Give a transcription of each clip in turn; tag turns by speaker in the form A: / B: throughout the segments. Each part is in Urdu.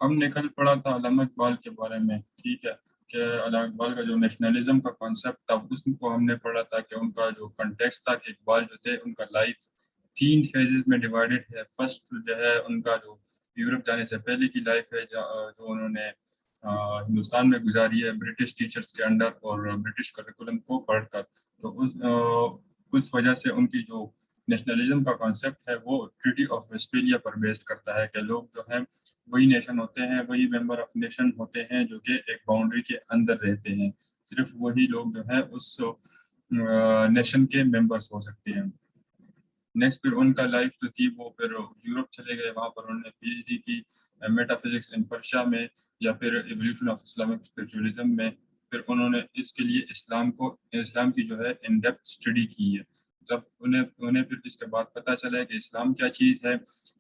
A: ہم نے کل پڑھا تھا علامہ اقبال کے بارے میں، ٹھیک ہے، کہ علامہ اقبال کا جو نیشنلزم کا کانسیپٹ تھا اس کو ہم نے پڑھا تھا کہ ان کا جو کنٹیکسٹ تھا کہ اقبال جو تھے ان کا لائف 3 فیزز میں ڈیوائیڈڈ ہے۔ فرسٹ جو ہے ان کا جو یورپ جانے سے پہلے کی لائف ہے جو انہوں نے ہندوستان میں گزاری ہے برٹش ٹیچرز کے انڈر اور برٹش کریکولم کو پڑھ کر، تو اس وجہ سے ان کی جو نیشنلزم کا کانسیپٹ ہے وہ ٹریٹی آف ویسٹفیلیا پر بیسڈ کرتا ہے کہ لوگ جو ہیں وہی نیشن ہوتے ہیں، وہی ممبر آف نیشن ہوتے ہیں جو کہ ایک باؤنڈری کے اندر رہتے ہیں، صرف وہی لوگ جو ہیں اس نیشن کے ممبرس ہو سکتے ہیں۔ نیکسٹ پھر ان کا لائف جو تھی وہ پھر یورپ چلے گئے، وہاں پر انہوں نے پی ایچ ڈی کی میٹا فزکس ان پرشیا میں یا پھر ایولیوشن آف اسلامک اسپرچولیزم میں، پھر انہوں نے اس کے لیے اسلام کی جو ہے ان ڈیپتھ اسٹڈی کی ہے۔ جب انہیں پھر اس کے بعد پتہ چلا کہ اسلام کیا چیز ہے،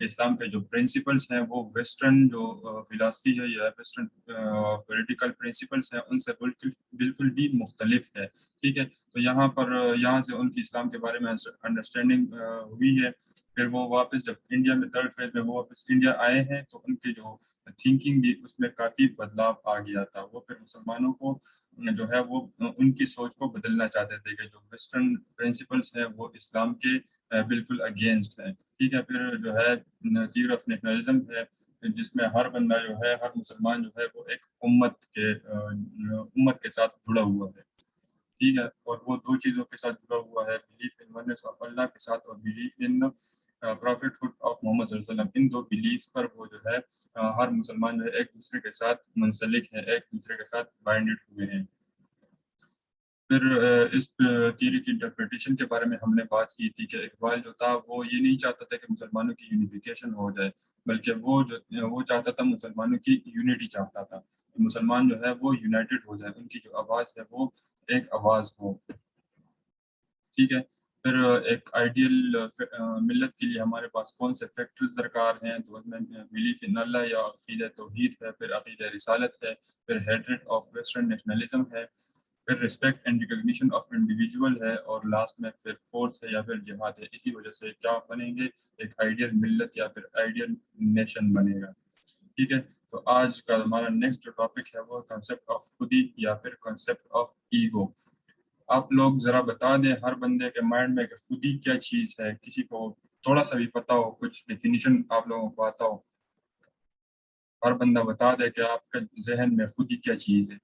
A: اسلام کے جو پرنسپلس ہیں وہ ویسٹرن جو فلاسفی ہے یا ویسٹرن پولیٹیکل پرنسپلس ہیں ان سے بالکل بھی مختلف ہے، ٹھیک ہے، تو یہاں سے ان کی اسلام کے بارے میں انڈرسٹینڈنگ ہوئی ہے۔ پھر وہ واپس جب انڈیا میں تھرڈ فیز میں وہ واپس انڈیا آئے ہیں تو ان کی جو تھنکنگ بھی اس میں کافی بدلاؤ آ گیا تھا، وہ پھر مسلمانوں کو جو ہے وہ ان کی سوچ کو بدلنا چاہتے تھے کہ جو ویسٹرن پرنسپلس ہیں وہ اسلام کے بالکل اگینسٹ ہے، ٹھیک ہے۔ پھر جو ہے تھیوری آف نیشنلزم ہے جس میں ہر بندہ جو ہے ہر مسلمان جو ہے وہ ایک امت کے ساتھ جڑا ہوا ہے، ٹھیک ہے، اور وہ دو چیزوں کے ساتھ جڑا ہوا ہے، belief in oneness of Allah کے ساتھ اور belief in prophethood of Muhammad صلی اللہ علیہ وسلم۔ ان دو بلیفs پر وہ جو ہے ہر مسلمان جو ہے ایک دوسرے کے ساتھ منسلک ہے، ایک دوسرے کے ساتھ بائنڈڈ ہوئے ہیں۔ پھر اس تھیوری کی انٹرپریٹیشن کے بارے میں ہم نے بات کی تھی کہ اقبال جو تھا وہ یہ نہیں چاہتا تھا کہ مسلمانوں کی یونیفیکیشن ہو جائے، بلکہ وہ چاہتا تھا مسلمانوں کی یونٹی چاہتا تھا، مسلمان جو ہے وہ یونائٹڈ ہو جائے، ان کی جو آواز ہے وہ ایک آواز ہو، ٹھیک ہے۔ پھر ایک آئیڈیل ملت کے لیے ہمارے پاس کون سے فیکٹرز درکار ہیں، تو اس میں بلیف ان اللہ یا عقیدہ توحید ہے، پھر عقیدہ رسالت ہے، پھر ہیٹریڈ آف ویسٹرن نیشنلزم ہے، پھر respect and recognition of individual ہے، اور لاسٹ میں پھر فورس ہے یا پھر جہاد ہے۔ اسی وجہ سے کیا بنیں گے، ایک آئیڈیل ملت یا پھر آئیڈیل نیشن بنے گا، ٹھیک ہے۔ تو آج کا ہمارا نیکسٹ جو ٹاپک ہے وہ کنسیپٹ آف خودی یا پھر کنسیپٹ آف ایگو۔ آپ لوگ ذرا بتا دیں ہر بندے کے مائنڈ میں کہ خودی کیا چیز ہے، کسی کو تھوڑا سا بھی پتا ہو، کچھ ڈیفینیشن آپ لوگوں کو آتا ہو، ہر بندہ بتا دے کہ آپ کے ذہن میں خودی کیا چیز ہے۔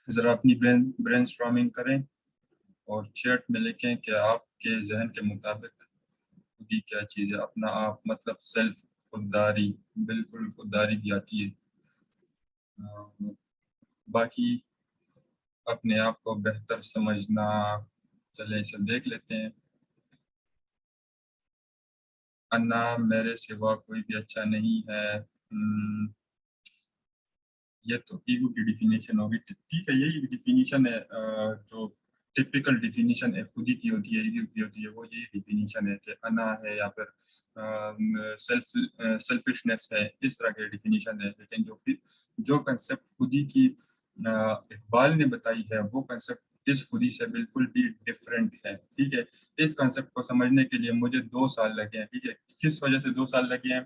A: ذرا اپنی برین اسٹارمنگ کریں اور چیٹ میں لکھیں کہ آپ کے ذہن کے مطابق خودی کیا چیز ہے۔ اپنا آپ مطلب سیلف، خودداری، بالکل خودداری بھی آتی ہے، باقی اپنے آپ کو بہتر سمجھنا، چلے اسے دیکھ لیتے ہیں۔ انا میرے سوا کوئی بھی اچھا نہیں ہے، یہ تو ایگو کی ڈیفینیشن ہوگی، ٹھیک ہے، یہی ڈیفینیشن ہے جو ٹپیکل ڈیفینیشن ہے خودی کی ہوتی ہے، ایگو کی ہوتی ہے، وہ یہی ڈیفینیشن ہے کہ انا ہے یا پھر سیلفشنس ہے، اس طرح کے ڈیفینیشن ہے۔ لیکن جو کنسیپٹ خودی کی اقبال نے بتائی ہے وہ کنسیپٹ اس خودی سے بالکل بھی ڈفرینٹ ہے، ٹھیک ہے۔ اس کنسیپٹ کو سمجھنے کے لیے مجھے 2 سال لگے ہیں، ٹھیک ہے۔ کس وجہ سے 2 سال لگے ہیں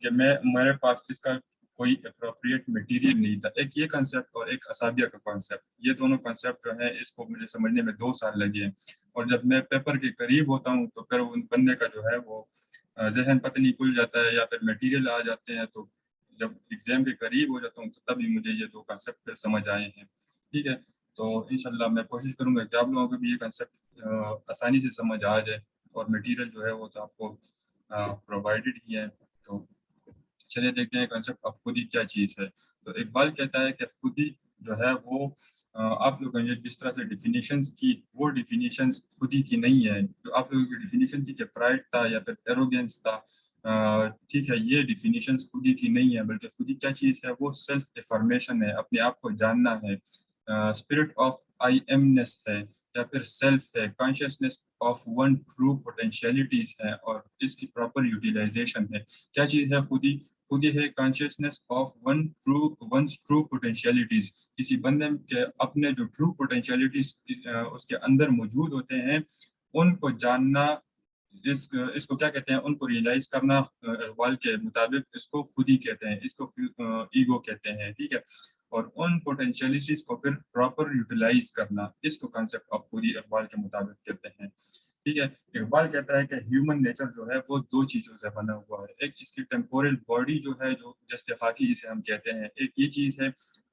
A: کہ میرے پاس اس کا کوئی اپروپریٹ مٹیریل نہیں تھا، ایک یہ کنسیپٹ اور ایک اسابیہ کا کنسیپٹ، یہ دونوں کنسیپٹ جو ہیں اس کو مجھے سمجھنے میں 2 سال لگے ہیں، اور جب میں پیپر کے قریب ہوتا ہوں تو پھر ان بندے کا جو ہے وہ ذہن پتہ نہیں کھل جاتا ہے یا پھر مٹیریل آ جاتے ہیں، تو جب ایگزام کے قریب ہو جاتا ہوں تو تبھی مجھے یہ 2 کنسیپٹ سمجھ آئے ہیں، ٹھیک ہے۔ تو انشاءاللہ میں کوشش کروں گا کہ آپ لوگوں کو بھی یہ کنسیپٹ آسانی سے سمجھ آ جائے، اور مٹیریل جو ہے وہ تو آپ کو پرووائڈڈ ہی ہے۔ تو چلیے دیکھتے ہیں کنسیپٹ آف خودی کیا چیز ہے۔ تو اقبال کہتا ہے کہ خودی جو ہے وہ آپ لوگوں نے جس طرح سے ڈیفینیشنز کی، وہ ڈیفینیشنز خودی کی نہیں ہے۔ جو آپ لوگوں کی ڈیفینیشن تھی کہ پرائڈ تھا یا پھر ایروگینس تھا، ٹھیک ہے، یہ ڈیفینیشنز خودی کی نہیں ہے، بلکہ خودی کیا چیز ہے، وہ سیلف افرمیشن ہے، اپنے آپ کو جاننا ہے، اسپرٹ آف آئی ایمنس ہے، یا پھر سیلف ہے، consciousness of one true potentialities ہے، اور اس کی پراپر یوٹیلائزیشن ہے۔ کیا چیز ہے خودی؟ خودی ہے consciousness of one's true potentialities, کسی بندے کے اپنے جو ٹرو پوٹینشیلٹیز اس کے اندر موجود ہوتے ہیں ان کو جاننا، اس کو کیا کہتے ہیں، ان کو ریئلائز کرنا اقبال کے مطابق اس کو خودی کہتے ہیں، اس کو ایگو کہتے ہیں، ٹھیک ہے. اور ان پوٹینشیلٹیز کو پھر پراپر یوٹیلائز کرنا، اس کو کنسپٹ آف خودی اقبال کے مطابق کہتے ہیں، ٹھیک ہے. اقبال کہتا ہے کہ ہیومن نیچر جو ہے وہ دو چیزوں سے بنا ہوا ہے، ایک اس کی ٹیمپورل باڈی جو ہے، جو جسٹ خاکی جسے ہم کہتے ہیں، ایک یہ چیز ہے،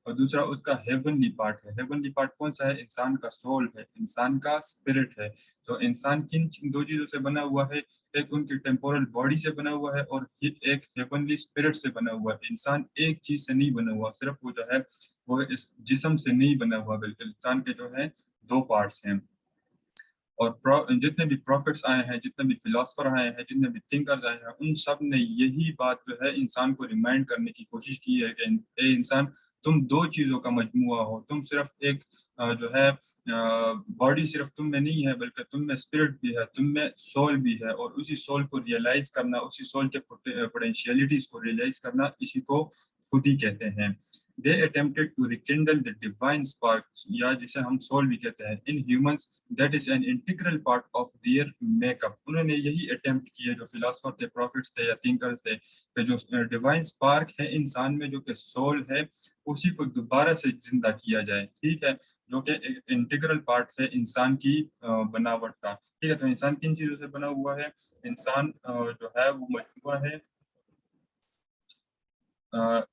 A: اور دوسرا اس کا ہیونلی پارٹ ہے. ہیونلی پارٹ کون سا ہے؟ انسان کا سول ہے، انسان کا اسپرٹ ہے. تو انسان کن دو چیزوں سے بنا ہوا ہے؟ ایک ان کی ٹیمپورل باڈی سے بنا ہوا ہے، اور ایک ہیونلی اسپرٹ سے بنا ہوا ہے. انسان ایک چیز سے نہیں بنا ہوا، صرف وہ جو ہے وہ اس جسم سے نہیں بنا ہوا، بلکہ انسان کے جو ہے دو پارٹس ہیں. اور جتنے بھی پروفٹس آئے ہیں، جتنے بھی فلاسفر آئے ہیں، جتنے بھی تھنکرز آئے ہیں، ان سب نے یہی بات جو ہے انسان کو ریمائنڈ کرنے کی کوشش کی ہے کہ اے انسان، تم دو چیزوں کا مجموعہ ہو. تم صرف ایک جو ہے باڈی صرف تم میں نہیں ہے، بلکہ تم میں اسپرٹ بھی ہے، تم میں سول بھی ہے. اور اسی سول کو ریئلائز کرنا، اسی سول کے پوٹینشیلٹیز کو ریئلائز کرنا، اسی کو خودی کہتے ہیں. They attempted to rekindle the divine spark, یا جسے ہم سول بھی کہتے ہیں, in humans that is an integral part of their makeup. انہوں نے یہی اٹیمپٹ کیا جو فلاسفر تھے، پروفٹس تھے یا تھنکرز تھے، کہ جو ڈیوائن سپارک ہے انسان میں، جو کہ سول ہے، اسی کو دوبارہ سے زندہ کیا جائے، ٹھیک ہے، جو کہ انٹیگرل پارٹ ہے انسان کی بناوٹ کا، ٹھیک ہے. تو انسان کن چیزوں سے بنا ہوا ہے؟ انسان جو ہے وہ مجموعہ ہے،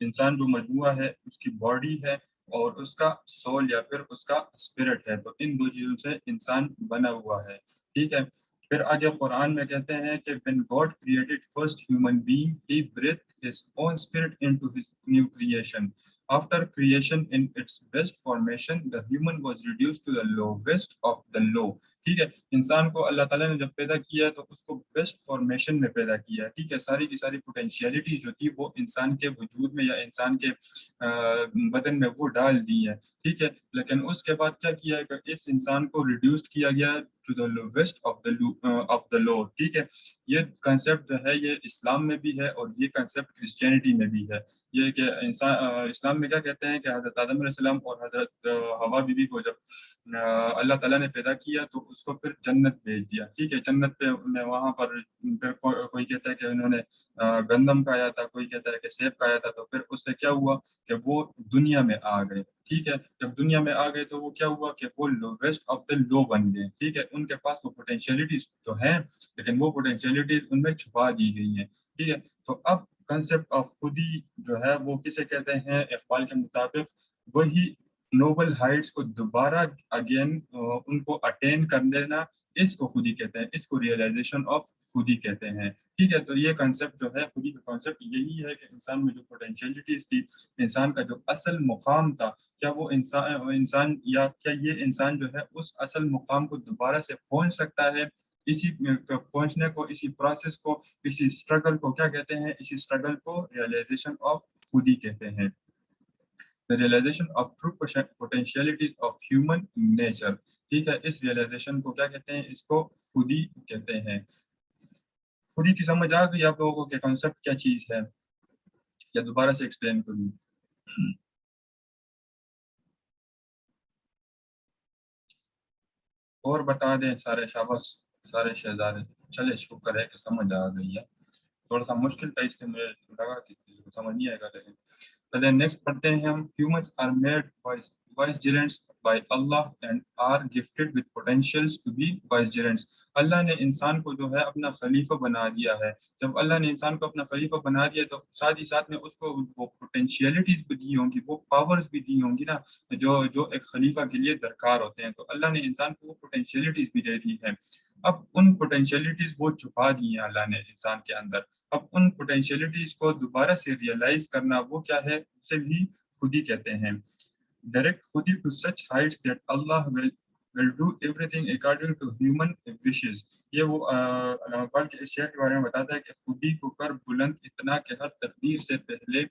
A: انسان جو مجموعہ ہے اس کی باڈی ہے اور اس کا سول یا پھر اس کا اسپرٹ ہے. تو ان دو چیزوں سے انسان بنا ہوا ہے، ٹھیک ہے. پھر آگے قرآن میں کہتے ہیں کہ when God created first human being, he breathed his own spirit into his new creation. After creation in its best formation, the human was reduced to the lowest of the low. ٹھیک ہے. انسان کو اللہ تعالیٰ نے جب پیدا کیا تو اس کو بیسٹ فارمیشن میں پیدا کیا، ٹھیک ہے. ساری کی ساری پوٹینشیلٹی جو تھی وہ انسان کے وجود میں یا انسان کے بدن میں وہ ڈال دی ہے، ٹھیک ہے. لیکن اس کے بعد کیا کیا کہ اس انسان کو ریڈیوسڈ کیا گیا to the lowest of the low, ٹھیک ہے. یہ کنسیپٹ جو ہے یہ اسلام میں بھی ہے اور یہ کنسیپٹ کرسچینٹی میں بھی ہے. یہ کہ انسان اسلام میں کیا کہتے ہیں کہ حضرت آدم علیہ السلام اور حضرت حوا بی بی کو جب اللہ تعالیٰ نے پیدا کیا تو اس کو پھر جنت بھیج دیا، ٹھیک ہے. جنت پہ میں وہاں پر پھر کوئی کہتا ہے کہ انہوں نے گندم کھایا تھا، کوئی کہتا ہے کہ سیب کھایا تھا. تو پھر اس سے کیا ہوا کہ وہ دنیا میں آ گئے، ٹھیک ہے. جب دنیا میں آ گئے تو وہ کیا ہوا کہ وہ لوویسٹ آف دا لو بن گئے، ٹھیک ہے. ان کے پاس وہ پوٹینشیلٹیز تو ہیں، لیکن وہ پوٹینشیلٹیز ان میں چھپا دی گئی ہیں، ٹھیک ہے. تو اب کنسپٹ آف خودی جو ہے وہ کسے کہتے ہیں؟ اقبال کے مطابق وہی نوبل ہائٹس کو دوبارہ اگین ان کو اٹین کر لینا، اس کو خودی کہتے ہیں، اس کو ریئلائزیشن آف خودی کہتے ہیں، ٹھیک ہے. تو یہ کنسپٹ جو ہے خودی کا کنسپٹ یہی ہے کہ انسان میں جو پوٹینشیلٹیز تھی، انسان کا جو اصل مقام تھا، کیا وہ انسان یا کیا یہ انسان جو ہے اس اصل مقام کو دوبارہ سے پہنچ سکتا ہے؟ اسی پہنچنے کو، اسی پروسیس کو، اسی اسٹرگل کو کیا کہتے ہیں؟ اسی اسٹرگل کو ریئلائزیشن آف خودی کہتے ہیں. The realization of true potentialities of human nature. ٹھیک ہے. اس ریئلائزیشن کو کیا کہتے ہیں؟ اس کو خودی کہتے ہیں. خودی کی سمجھ آ گئی آپ لوگوں کو کہ کانسیپٹ کیا چیز ہے، یا دوبارہ سے ایکسپلین کروں؟ اور بتا دیں سارے شاباش، سارے شہزادے. چلے شکر ہے کہ سمجھ آ گئی ہے. تھوڑا سا مشکل تھا اس لیے مجھے لگا کہ سمجھ نہیں آئے گا، لیکن چلے نیکسٹ پڑھتے ہیں ہم. Humans are made vicegerents by Allah and are gifted with potentials to be vicegerents. اللہ نے انسان کو جو ہے اپنا خلیفہ بنا دیا ہے. جب اللہ نے انسان کو اپنا خلیفہ بنا دیا تو ساتھ ہی ساتھ میں اس کو وہ پوٹینشیلٹیز بھی دی ہوں گی، وہ پاورز بھی دی ہوں گی نا، جو ایک خلیفہ کے لیے درکار ہوتے ہیں. تو اللہ نے انسان کو وہ پوٹینشیلٹیز بھی دے دی ہیں. اب ان پوٹینشیلٹیز وہ چھپا دی ہیں اللہ نے انسان کے اندر. اب ان پوٹینشیلٹیز کو دوبارہ سے ریئلائز کرنا وہ کیا ہے؟ اسے بھی خودی کہتے ہیں. ڈائریکٹ خودی to such heights that Allah will do everything according to human wishes. یہ وہ علامہ اقبال کے اس شعر کے بارے میں بتاتا ہے کہ خودی کو کر بلند اتنا کہ ہر تقدیر سے پہلے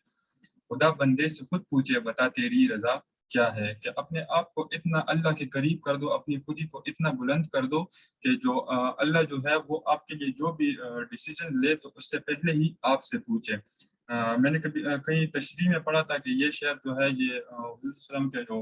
A: خدا بندے سے خود پوچھے بتا تیری رضا کیا ہے. کہ اپنے آپ کو اتنا اللہ کے قریب کر دو، اپنی خودی کو اتنا بلند کر دو کہ جو اللہ جو ہے وہ آپ کے لیے جو بھی ڈیسیجن لے تو اس سے پہلے ہی آپ سے پوچھے. میں نے کہیں تشریح میں پڑھا تھا کہ یہ شعر جو ہے یہ حضور صلی اللہ علیہ وسلم کے جو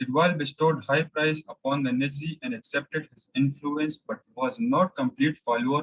A: Iqbal bestowed high praise upon the Nizzi and accepted his influence, but was not complete follower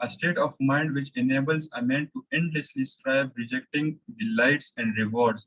A: A state of mind which enables a man to endlessly strive, rejecting delights and rewards.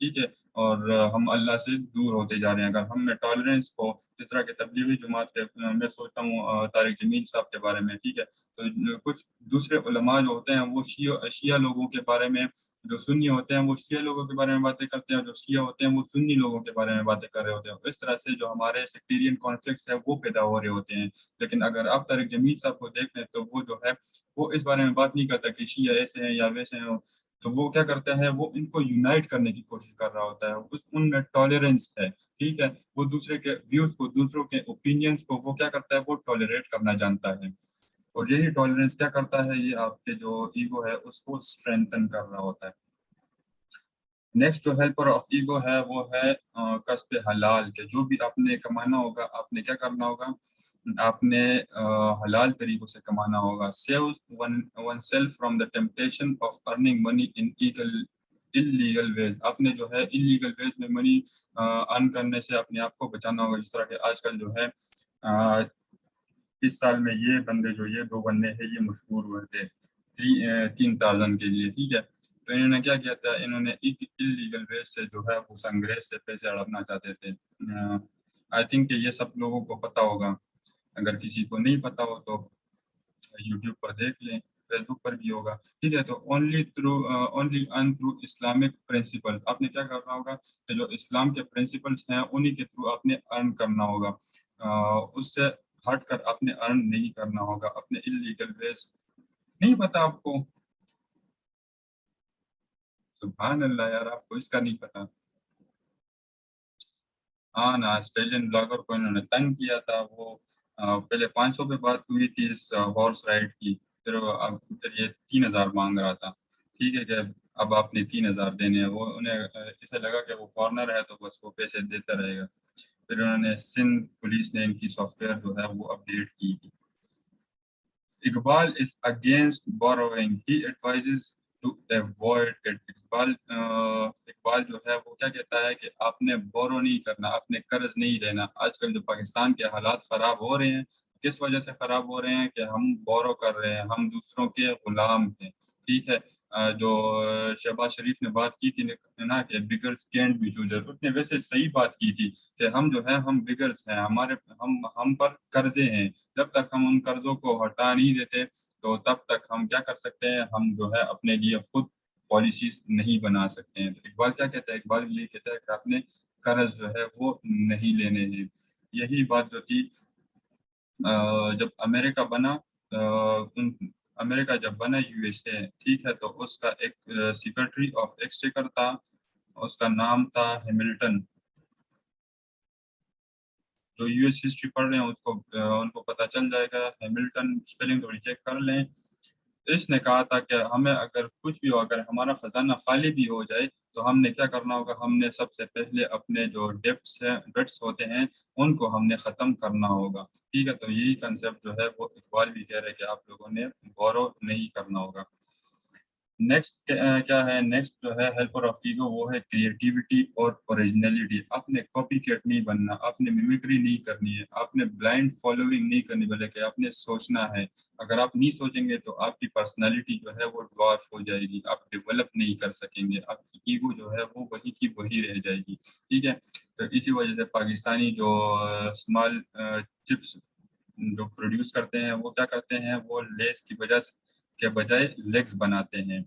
A: ٹھیک ہے, اور ہم اللہ سے دور ہوتے جا رہے ہیں. اگر ہم نے ٹالرنس کو, جس طرح کے تبلیغی جماعت کے, میں سوچتا ہوں طارق جمیل صاحب کے بارے میں, ٹھیک ہے, تو کچھ دوسرے علماء جو ہوتے ہیں وہ شیعہ لوگوں کے بارے میں, جو سنی ہوتے ہیں وہ شیعہ لوگوں کے بارے میں باتیں کرتے ہیں, جو شیعہ ہوتے ہیں وہ سنی لوگوں کے بارے میں باتیں کر رہے ہوتے ہیں. اس طرح سے جو ہمارے سیکٹیرین کانفلکٹس ہے وہ پیدا ہو رہے ہوتے ہیں. لیکن اگر آپ طارق جمیل صاحب کو دیکھ لیں تو وہ جو ہے وہ اس بارے میں بات نہیں کرتا کہ شیعہ ایسے ہیں یا ویسے ہیں. تو وہ کیا کرتا ہے, وہ ان کو یونائٹ کرنے کی کوشش کر رہا ہوتا ہے. ان میں ٹالرنس ہے, ٹھیک ہے, وہ دوسرے کے ویوز کو, دوسروں کے اوپینینز کو وہ کیا کرتا ہے, وہ ٹالریٹ کرنا جانتا ہے. اور یہی ٹالرنس کیا کرتا ہے, یہ آپ کے جو ایگو ہے اس کو اسٹرینتھن کر رہا ہوتا ہے. نیکسٹ جو ہیلپر آف ایگو ہے وہ ہے کسب حلال, کہ جو بھی آپ نے کمانا ہوگا آپ نے کیا کرنا ہوگا, آپ نے حلال طریقوں سے کمانا ہوگا. Save oneself from the temptation of earning money in illegal ways. آپ نے جو ہے انلیگل ویز میں منی ارن کرنے سے اپنے آپ کو بچانا ہوگا. جس طرح کہ آج کل جو ہے اس سال میں یہ بندے جو, یہ 2 بندے ہیں یہ مشہور ہوئے تھے 3,000 کے لیے, ٹھیک ہے. تو انہوں نے کیا کیا تھا, انہوں نے انلیگل ویز سے جو ہے وہ انگریز سے پیسے ہڑپنا چاہتے تھے. آئی تھنک کہ یہ سب لوگوں کو پتا ہوگا. اگر کسی کو نہیں پتا ہو تو یوٹیوب پر دیکھ لیں, فیس بک پر بھی ہوگا, ٹھیک ہے. تو اونلی ارن تھرو اسلامک پرنسپل. آپ نے کیا کرنا ہوگا کہ جو اسلام کے پرنسپلس ہیں انہی کے تھرو آپ نے ارن کرنا ہوگا. اس سے ہٹ کر آپ نے ارن نہیں کرنا ہوگا اپنے انلیگل ویز. نہیں پتا آپ کو؟ سبحان اللہ یار, آپ کو اس کا نہیں پتا. ہاں نا, آسٹریلین بلاگر کو انہوں نے تنگ کیا تھا. وہ پہلے 500 پہ بات ہوئی تھی اس ہارس رائڈ کی, پھر یہ 3,000 مانگ رہا تھا, ٹھیک ہے, کہ اب آپ نے 3,000 دینے ہیں. وہ انہیں اسے لگا کہ وہ فارنر ہے تو بس وہ پیسے دیتا رہے گا. پھر انہوں نے سندھ پولیس نے ان کی سافٹ ویئر جو ہے وہ اپڈیٹ کی تھی. Iqbal is against borrowing. He advises to avoid it. Iqbal جو ہے وہ کیا کہتا ہے کہ آپ نے بورو نہیں کرنا, آپ نے قرض نہیں لینا. آج کل جو پاکستان کے حالات خراب ہو رہے ہیں, کس وجہ سے خراب ہو رہے ہیں, کہ ہم بورو کر رہے ہیں, ہم دوسروں کے غلام ہیں, ٹھیک ہے. جو شہباز شریف نے بات کی تھی نا کہ بگرز کینٹ بی چوزر, اس نے ویسے صحیح بات کی تھی کہ ہم جو ہے ہم بگرز ہیں, ہم پر قرضے ہیں. جب تک ہم ان قرضوں کو ہٹا نہیں دیتے تو تب تک ہم کیا کر سکتے ہیں, ہم جو ہے اپنے لیے خود پالیسیز نہیں بنا سکتے ہیں. تو اقبال کیا کہتا ہے, اقبال یہ کہتا ہے کہ آپ نے قرض جو ہے وہ نہیں لینے ہیں. یہی بات جو تھی جب امریکہ بنا, امریکہ جب بنا یو ایس اے, ٹھیک ہے, تو اس کا ایک سیکرٹری آف ایکسچیکر تھا, اس کا نام تھا ہیملٹن. جو یو ایس ہسٹری پڑھ رہے ہیں ان کو پتہ چل جائے گا. ہیملٹن اسپیلنگ تھوڑی چیک کر لیں. اس نے کہا تھا کہ ہمیں اگر کچھ بھی ہو, اگر ہمارا خزانہ خالی بھی ہو جائے تو ہم نے کیا کرنا ہوگا, ہم نے سب سے پہلے اپنے جو ڈیبٹس ہوتے ہیں ان کو ہم نے ختم کرنا ہوگا, ٹھیک ہے. تو یہی کنسیپٹ جو ہے وہ اقبال بھی کہہ رہے کہ آپ لوگوں نے بورو نہیں کرنا ہوگا. نیکسٹ کیا ہے, نیکسٹ جو ہے ہیلپر آف ایگو وہ ہے کریٹیوٹی اور اوریجنلٹی. آپ نے کاپی کیٹ نہیں بننا, آپ نے میمکری نہیں کرنی ہے, آپ نے بلائنڈ فالوئنگ نہیں کرنی, بلکہ آپ نے سوچنا ہے. اگر آپ نہیں سوچیں گے تو آپ کی پرسنالٹی جو ہے وہ ڈوارف ہو جائے گی, آپ ڈیولپ نہیں کر سکیں گے, آپ کی ایگو جو ہے وہ وہی کی وہی رہ جائے گی, ٹھیک ہے. تو اسی وجہ سے پاکستانی جو اسمال چپس جو پروڈیوس کرتے ہیں وہ کیا کرتے ہیں, وہ لیس کی وجہ کے بجائے لیگز بناتے ہیں.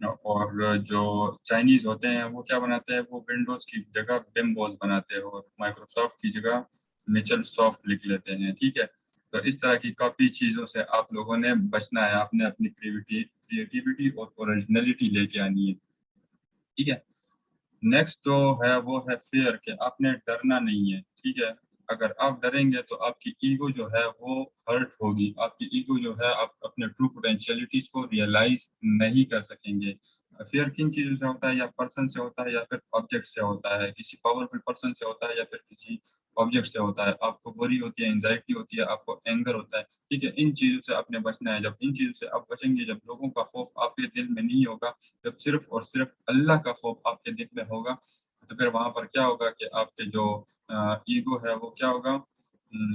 A: اور جو چائنیز ہوتے ہیں وہ کیا بناتے ہیں, وہ ونڈوز کی جگہ بمبوز بناتے ہیں, اور مائکروسافٹ کی جگہ میچل سافٹ لکھ لیتے ہیں, ٹھیک ہے. تو اس طرح کی کاپی چیزوں سے آپ لوگوں نے بچنا ہے, آپ نے اپنی کریٹیوٹی اور اوریجنلٹی لے کے آنی ہے, ٹھیک ہے. نیکسٹ جو ہے وہ ہے فیئر, کہ آپ نے ڈرنا نہیں ہے, ٹھیک ہے. اگر آپ ڈریں گے تو آپ کی ایگو جو ہے وہ ہرٹ ہوگی, آپ کی ایگو جو ہے آپ اپنے ٹرو پوٹینشیلٹیز کو ریئلائز نہیں کر سکیں گے. فیئر کن چیزوں سے ہوتا ہے, یا پرسن سے ہوتا ہے یا پھر آبجیکٹ سے ہوتا ہے, کسی پاورفل پرسن سے ہوتا ہے یا پھر کسی آبجیکٹ سے ہوتا ہے. آپ کو وری ہوتی ہے, انزائٹی ہوتی ہے, آپ کو اینگر ہوتا ہے, ٹھیک ہے. ان چیزوں سے آپ نے بچنا ہے. جب ان چیزوں سے آپ بچیں گے, جب لوگوں کا خوف آپ کے دل میں نہیں ہوگا, جب صرف اور صرف اللہ کا خوف آپ کے دل میں ہوگا, تو پھر وہاں پر کیا ہوگا کہ آپ کے جو ایگو ہے وہ کیا ہوگا,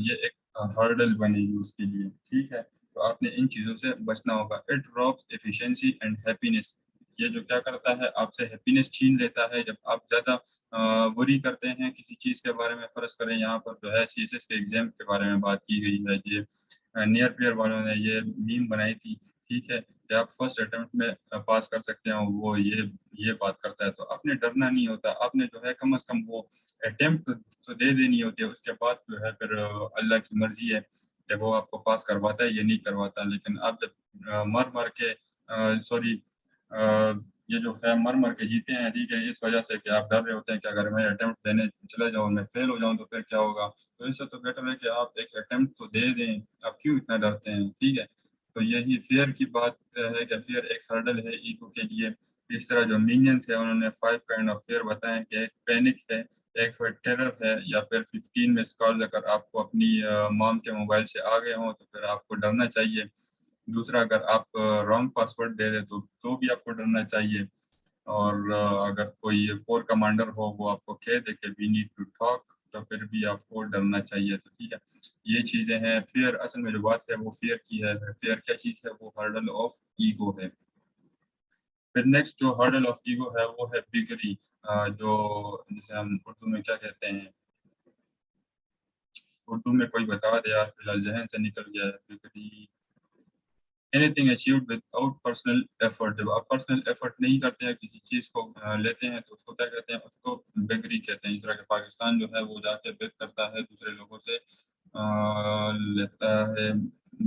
A: یہ ایک ہرڈل بنے گی اس کے لیے, ٹھیک ہے. تو آپ نے ان چیزوں سے بچنا ہوگا. It robs efficiency and happiness. یہ جو کیا کرتا ہے آپ سے ہیپینس چھین لیتا ہے. جب آپ زیادہ وری کرتے ہیں کسی چیز کے بارے میں, فرض کریں یہاں پر جو ہے CSS کے ایگزام کے بارے میں بات کی گئی ہے, یہ نیئر پیئر والوں نے یہ میم بنائی تھی, ٹھیک ہے, کہ آپ فرسٹ اٹیمپٹ میں پاس کر سکتے ہیں, وہ یہ بات کرتا ہے. تو آپ نے ڈرنا نہیں ہوتا, آپ نے جو ہے کم از کم وہ اٹیمپٹ تو دے دینی ہوتی ہے, اس کے بعد جو ہے پھر اللہ کی مرضی ہے کہ وہ آپ کو پاس کرواتا ہے یا نہیں کرواتا. لیکن آپ جب مر کے یہ جو ہے مر کے جیتے ہیں, ٹھیک ہے, اس وجہ سے کہ آپ ڈر رہے ہوتے ہیں کہ اگر میں اٹیمپٹ دینے چلا جاؤں, میں فیل ہو جاؤں تو پھر کیا ہوگا. تو اس سے تو بیٹر ہے کہ آپ ایک اٹیمپٹ تو دے دیں, آپ کیوں اتنا ڈرتے ہیں, ٹھیک ہے. تو یہی فیئر کی بات ہے کہ فیئر ایک ہرڈل ہے ایگو کے لیے. اس طرح جو مینینس ہے انہوں نے 5 کائنڈ آف فیئر بتائے کہ ایک پینک ہے, ایک ٹیرر ہے, یا پھر 15 میں کال اگر آپ کو اپنی مام کے موبائل سے آ گئے ہوں تو پھر آپ کو ڈرنا چاہیے. دوسرا, اگر آپ رانگ پاسورڈ دے دیں تو بھی آپ کو ڈرنا چاہیے. اور اگر کوئی کور کمانڈر ہو وہ آپ کو کہہ دے کہ وی نیڈ ٹو ٹاک, تو پھر بھی آپ کو ڈرنا چاہیے. تو ٹھیک ہے, یہ چیزیں ہیں. فیئر اصل میں جو بات ہے وہ فیئر کی ہے. فیئر کیا چیز ہے, وہ ہرڈل آف ایگو ہے. پھر نیکسٹ جو ہرڈل آف ایگو ہے وہ ہے بگری, جو جسے ہم اردو میں کیا کہتے ہیں, اردو میں کوئی بتا دے یار, فی الحال ذہن سے نکل گیا ہے. بگری, anything achieved without personal effort. جب آپ پرسنل ایفرٹ نہیں کرتے ہیں کسی چیز کو لیتے ہیں تو اس کو کیا کہتے ہیں, اس کو بگری کہتے ہیں. اس طرح کہ پاکستان جو ہے وہ جا کے بیگ کرتا ہے دوسرے لوگوں سے, لیتا ہے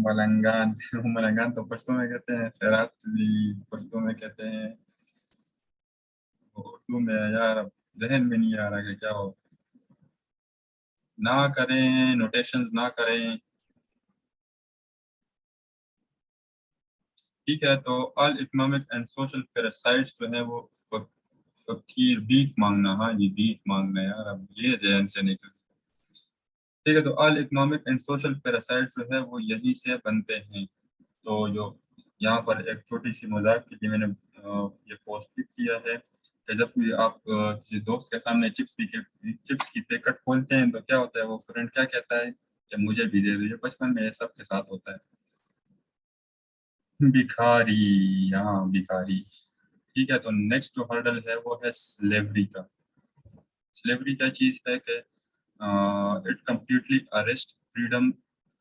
A: ملنگان. ملنگان تو پشتوں میں کہتے ہیں, خیرات پشتوں میں کہتے ہیں, اردو میں یار ذہن میں نہیں آ رہا کہ کیا ہو. نہ کریں, نوٹیشنز نہ کریں, ٹھیک ہے. تو آل اکنامک اینڈ سوشل پیراسائٹس جو ہے وہ فقیر, بھیک مانگنا, ہاں جی بھیک مانگنا یار, اب یہ ذہن سے نکل. ٹھیک ہے, تو آل اکنامک اینڈ سوشل پیراسائٹس جو ہے وہ یہیں سے بنتے ہیں. تو جو یہاں پر ایک چھوٹی سی مذاق کے لیے میں نے یہ پوسٹ کیا ہے کہ جب بھی آپ کسی دوست کے سامنے چپس کی پیکٹ کھولتے ہیں تو کیا ہوتا ہے, وہ فرینڈ کیا کہتا ہے کہ مجھے بھی دے دو. یہ بچپن میں یہ سب کے ساتھ ہوتا ہے. بھکاری, ہاں بھکاری, ٹھیک ہے. تو نیکسٹ جو ہرڈل ہے وہ ہے سلیوری کا. سلیوری کیا چیز ہے کہ it completely arrest freedom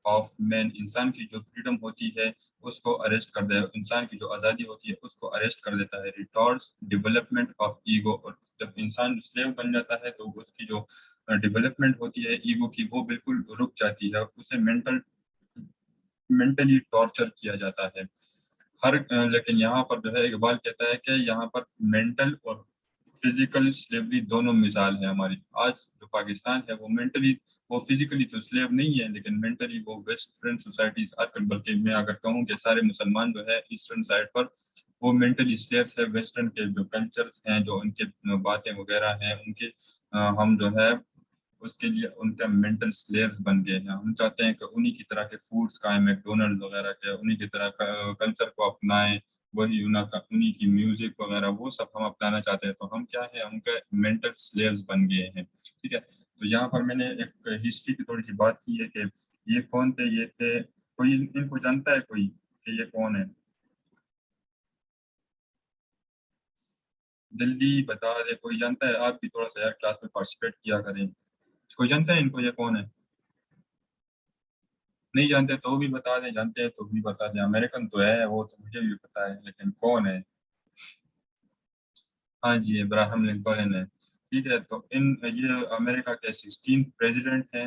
A: of man. انسان کی جو فریڈم ہوتی ہے اس کو اریسٹ کر دے, انسان کی جو آزادی ہوتی ہے اس کو اریسٹ کر دیتا ہے. ریٹارڈس ڈیولپمنٹ آف ایگو. اور جب انسان سلیو بن جاتا ہے تو اس کی جو ڈیولپمنٹ ہوتی ہے ایگو کی وہ بالکل رک جاتی ہے, اور اسے مینٹلی ٹارچر کیا جاتا ہے. لیکن یہاں پر جو ہے اقبال کہتا ہے کہ یہاں پر مینٹل اور فزیکل سلیوری دونوں مثال ہیں ہماری. آج جو پاکستان ہے وہ مینٹلی, وہ فزیکلی تو سلیو نہیں ہے لیکن مینٹلی وہ ویسٹرن سوسائٹیز آج کل, بلکہ میں اگر کہوں کہ سارے مسلمان جو ہے ایسٹرن سائڈ پر وہ مینٹلی سلیوز ہے. ویسٹرن کے جو کلچرز ہیں, جو ان کے باتیں وغیرہ ہیں, ان کے ہم جو ہے اس کے لیے ان کا مینٹل سلیوز بن گئے ہیں. ہم چاہتے ہیں کہ انہی کی طرح کے فوڈز کھائیں, میکڈونلڈ وغیرہ کے, انہی کی طرح کا کلچر کو اپنائیں, وہی انہی کی میوزک وغیرہ وہ سب ہم اپنانا چاہتے ہیں. تو ہم کیا ہے, ہم کے مینٹل سلیوز بن گئے ہیں, ٹھیک ہے. تو یہاں پر میں نے ایک ہسٹری کی تھوڑی سی بات کی ہے کہ یہ کون تھے. یہ تھے, کوئی ان کو جانتا ہے کوئی کہ یہ کون ہے؟ جلدی بتا دے, کوئی جانتا ہے؟ آپ بھی تھوڑا سا یار کلاس میں پارٹیسپیٹ کیا کریں. کوئی جانتا ہے ان کو یہ کون ہے؟ نہیں جانتے تو بھی بتا دیں, جانتے ہیں تو بھی بتا دیں. امریکن تو ہے وہ, تو مجھے بھی پتا ہے, لیکن کون ہے؟ ہاں جی, ابراہم لنکولن ہے, ٹھیک ہے. تو یہ امریکہ کے 16 پریزیڈنٹ ہیں.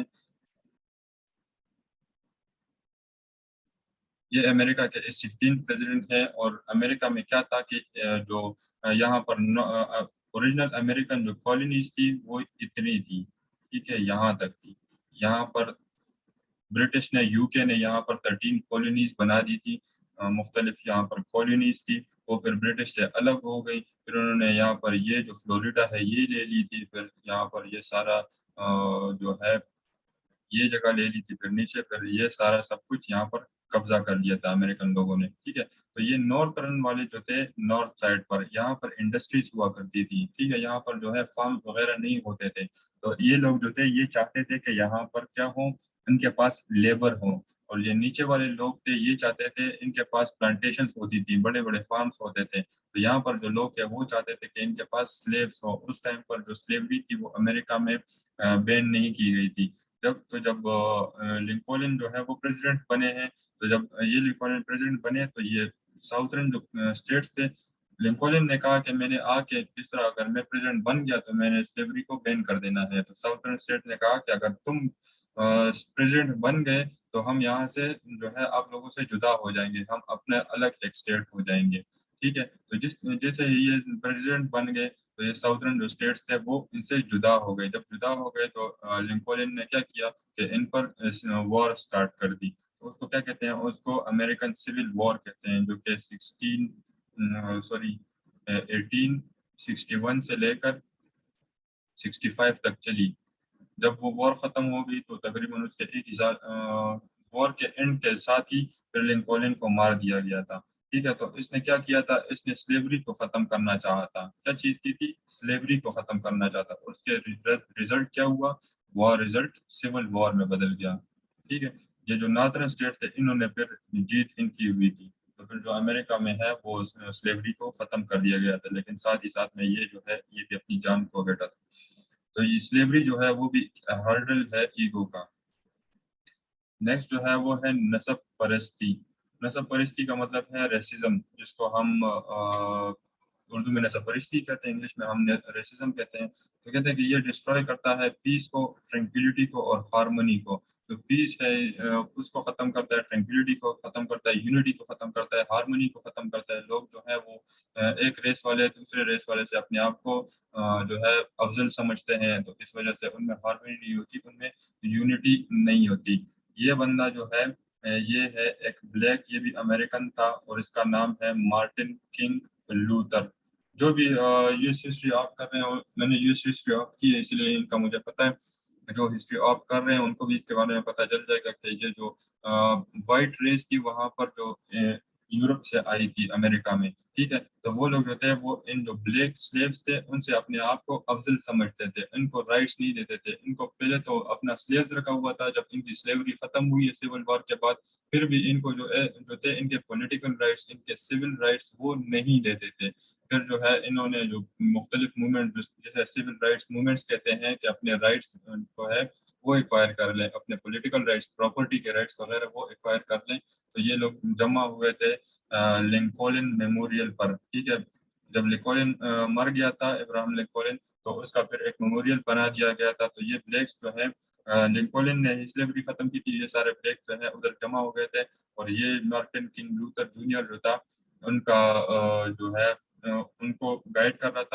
A: یہ امریکہ کے 16 پریزیڈنٹ ہیں. اور امریکہ میں کیا تھا کہ جو یہاں پر اوریجنل امریکن جو کالونیز تھی وہ اتنی تھی, ٹھیک ہے, یہاں تک تھی. یہاں پر برٹش نے, یو کے نے یہاں پر 13 کالونیز بنا دی تھی, مختلف یہاں پر کالونیز تھی. وہ پھر برٹش سے الگ ہو گئی. پھر انہوں نے یہاں پر یہ جو فلوریڈا ہے یہ لے لی تھی. پھر یہاں پر یہ سارا جو ہے یہ جگہ لے لی تھی. پھر نیچے پھر یہ سارا سب کچھ یہاں پر قبضہ کر لیا تھا امریکن لوگوں نے, ٹھیک ہے. تو یہ نارتھرن والے جو تھے, نارتھ سائڈ پر یہاں پر انڈسٹریز ہوا کرتی تھی, ٹھیک ہے. یہاں پر جو ہے فارم وغیرہ نہیں ہوتے تھے. تو یہ لوگ جو تھے یہ چاہتے تھے کہ یہاں پر کیا ہو, ان کے پاس لیبر ہو. اور یہ نیچے والے لوگ تھے یہ چاہتے تھے, ان کے پاس پلانٹیشن ہوتی تھی, بڑے بڑے فارمز ہوتے تھے, تو یہاں پر جو لوگ تھے وہ چاہتے تھے کہ ان کے پاس سلیوز ہو. اس ٹائم پر جو سلیوری تھی وہ امریکہ میں بین نہیں کی گئی تھی. جب لنکولن جو ہے وہ پریزیڈنٹ بنے ہیں, تو جب یہ لنکولن پریزیڈنٹ بنے تو یہ ساؤترن جو اسٹیٹس تھے, لنکولن نے کہا کہ میں نے آ کے اس طرح اگر میں پریزیڈنٹ بن گیا تو میں نے سلیوری کو بین کر دینا ہے. تو ساؤترن اسٹیٹ نے کہا کہ اگر تم پریزیڈنٹ بن گئے تو ہم یہاں سے جو ہے آپ لوگوں سے جدا ہو جائیں گے, ہم اپنے الگ ایک اسٹیٹ ہو جائیں گے. ٹھیک ہے, تو جیسے یہ پریزیڈنٹ بن گئے تو یہ ساؤترن جو اسٹیٹس تھے وہ ان سے جدا ہو گئے. جب جدا ہو گئے تو لنکولن نے کیا کیا کہ ان پر وار سٹارٹ کر دی. اس کو کیا کہتے ہیں, اس کو امریکن سول وار کہتے ہیں, جو کہ 1861 سے لے کر 65 تک چلی. جب وہ وار ختم ہو گئی تو تقریباً اس کے وار کے اینڈ کے ساتھ ہی پھر لنکولن کو مار دیا گیا تھا. ٹھیک ہے, تو اس نے کیا کیا تھا, اس نے سلیوری کو ختم کرنا چاہا تھا. کیا چیز کی تھی, سلیوری کو ختم کرنا چاہتا. اور اس کے ریزلٹ کیا ہوا, وار ریزلٹ سول وار میں بدل گیا. ٹھیک ہے, یہ جو نارتھرن اسٹیٹ تھے انہوں نے پھر جیت ان کی ہوئی تھی. تو پھر جو امریکہ میں ہے وہ سلیوری کو ختم کر دیا گیا تھا, لیکن ساتھ ہی ساتھ میں یہ جو ہے یہ بھی اپنی جان کھو بیٹھا تھا. تو یہ سلیوری جو ہے وہ بھی ہرڈل ہے ایگو کا. نیکسٹ جو ہے وہ ہے نسب پرستی. نسب پرستی کا مطلب ہے ریسزم, جس کو ہم اردو میں نسب پرستی کہتے ہیں, انگلش میں ہم ریسزم کہتے ہیں. تو کہتے ہیں کہ یہ ڈسٹروائے کرتا ہے پیس کو, ٹرینکولیٹی کو اور ہارمونی کو. تو پیس ہے اس کو ختم کرتا ہے, ٹرینکولیٹی کو ختم کرتا ہے, یونٹی کو ختم کرتا ہے, ہارمونی کو ختم کرتا ہے. لوگ جو ہے وہ ایک ریس والے دوسرے ریس والے سے اپنے آپ کو جو ہے افضل سمجھتے ہیں, تو اس وجہ سے ان میں ہارمونی نہیں ہوتی, ان میں یونٹی نہیں ہوتی. یہ بندہ جو ہے یہ ہے ایک بلیک, یہ بھی امریکن تھا, اور اس کا نام ہے مارٹن کنگ لوتھر. جو بھی یوس ہسٹری آپ کر رہے ہیں, میں نے یوس ہسٹری آپ کی ہے اس لیے ان کا مجھے پتہ ہے. جو ہسٹری آپ کر رہے ہیں ان کو بھی اس کے بارے میں پتہ چل جائے گا کہ یہ جو وائٹ ریس تھی وہاں پر جو یورپ سے آئی تھی امریکہ میں. ٹھیک ہے, تو وہ لوگ جو تھے وہ ان جو بلیک سلیوز تھے ان سے اپنے آپ کو افضل سمجھتے تھے, ان کو رائٹس نہیں دیتے تھے. ان کو پہلے تو اپنا سلیوز رکھا ہوا تھا, جب ان کی سلیوری ختم ہوئی ہے سول وار کے بعد, پھر بھی ان کو جو تھے ان کے پولیٹیکل رائٹس, ان کے سول رائٹس وہ نہیں دیتے تھے. پھر جو ہے انہوں نے جو مختلف موومنٹ جیسے سول رائٹس موومنٹس کہتے ہیں کہ اپنے رائٹس جو ہے وہ ایکوائر کر لیں, اپنے پولیٹیکل رائٹس, پراپرٹی کے رائٹس وغیرہ وہ ایکوائر کر لیں. تو یہ لوگ جمع ہوئے تھے لنکولن میموریل پر. ٹھیک ہے, جب لنکولن مر گیا تھا, ابراہم لنکولن, تو اس کا پھر ایک میموریل بنا دیا گیا تھا. تو یہ بلیکس جو ہے لنکولن نے سلیوری ختم کی تھی, یہ سارے بلیک جو ہیں ادھر جمع ہو گئے تھے, اور یہ مارٹن کنگ لوتھر جونیئر جو تھا ان کا جو ہے ان کو گائیڈ کر رہا تھا.